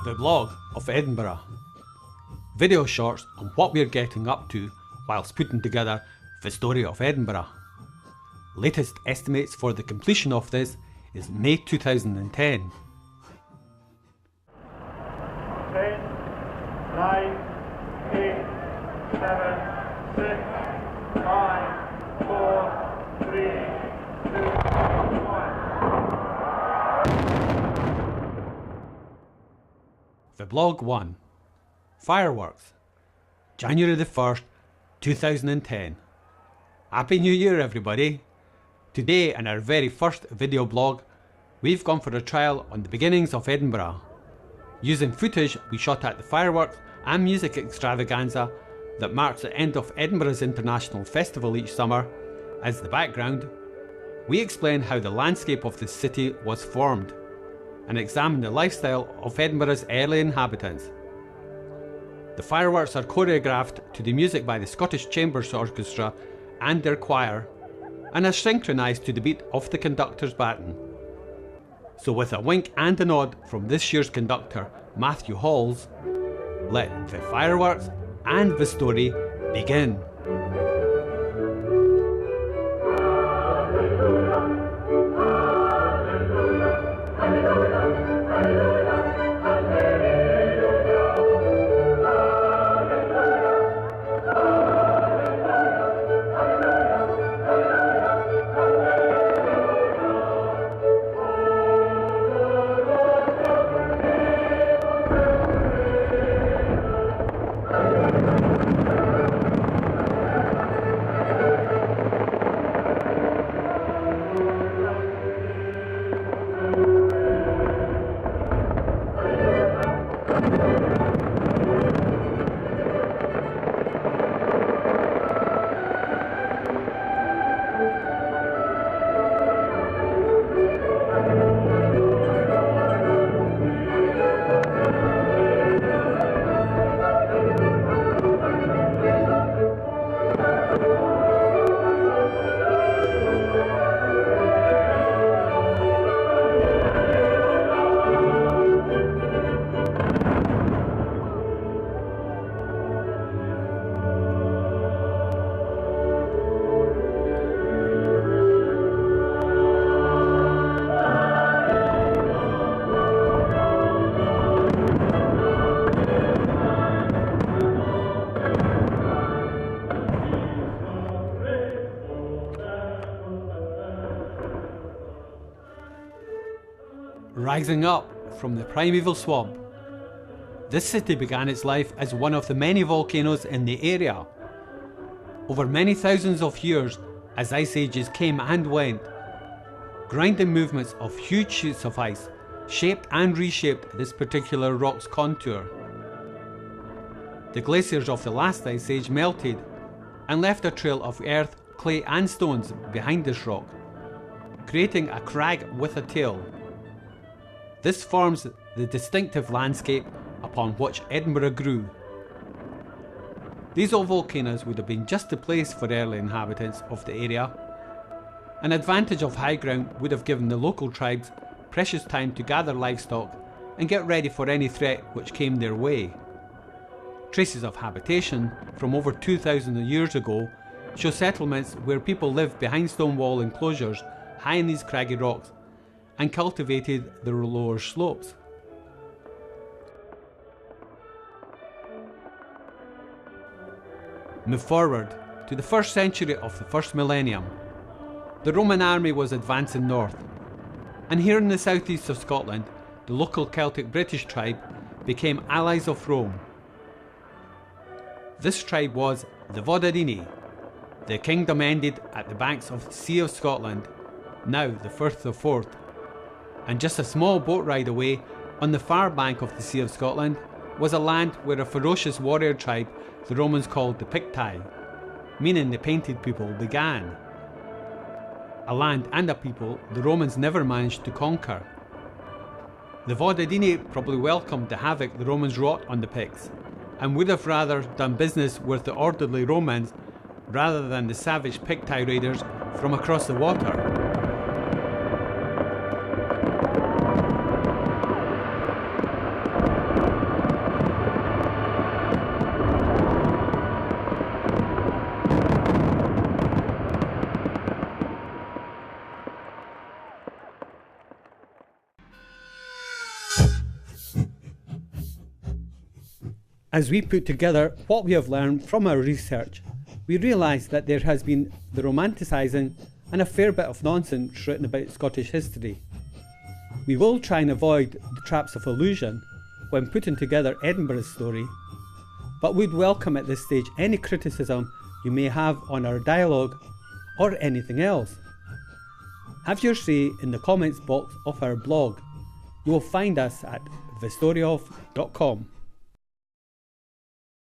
The blog of Edinburgh. Video shorts on what we're getting up to whilst putting together ViStoryof Edinburgh. Latest estimates for the completion of this is May 2010. 10, 9, 8, 7, 6, 5, 4, 3, 2, 1. The blog 1. Fireworks. January the 1st, 2010. Happy New Year everybody! Today in our very first video blog, we've gone for a trial on the beginnings of Edinburgh. Using footage we shot at the fireworks and music extravaganza that marks the end of Edinburgh's International Festival each summer as the background, we explain how the landscape of the city was formed and examine the lifestyle of Edinburgh's early inhabitants. The fireworks are choreographed to the music by the Scottish Chambers Orchestra and their choir, and are synchronised to the beat of the conductor's baton. So with a wink and a nod from this year's conductor, Matthew Halls, let the fireworks and the story begin. Rising up from the primeval swamp, this city began its life as one of the many volcanoes in the area. Over many thousands of years, as ice ages came and went, grinding movements of huge sheets of ice shaped and reshaped this particular rock's contour. The glaciers of the last ice age melted and left a trail of earth, clay and stones behind this rock, creating a crag with a tail. This forms the distinctive landscape upon which Edinburgh grew. These old volcanoes would have been just the place for early inhabitants of the area. An advantage of high ground would have given the local tribes precious time to gather livestock and get ready for any threat which came their way. Traces of habitation from over 2,000 years ago show settlements where people lived behind stone wall enclosures high in these craggy rocks and cultivated the lower slopes. Move forward to the 1st century of the 1st millennium. The Roman army was advancing north, and here in the southeast of Scotland, the local Celtic British tribe became allies of Rome. This tribe was the Votadini. The kingdom ended at the banks of the Sea of Scotland, now the Firth of Forth, and just a small boat ride away, on the far bank of the Sea of Scotland, was a land where a ferocious warrior tribe the Romans called the Picti, meaning the painted people, began. A land and a people the Romans never managed to conquer. The Votadini probably welcomed the havoc the Romans wrought on the Picts, and would have rather done business with the orderly Romans rather than the savage Picti raiders from across the water. As we put together what we have learned from our research, we realise that there has been the romanticising and a fair bit of nonsense written about Scottish history. We will try and avoid the traps of illusion when putting together Edinburgh's story, but we'd welcome at this stage any criticism you may have on our dialogue or anything else. Have your say in the comments box of our blog. You will find us at ViStoryof.com.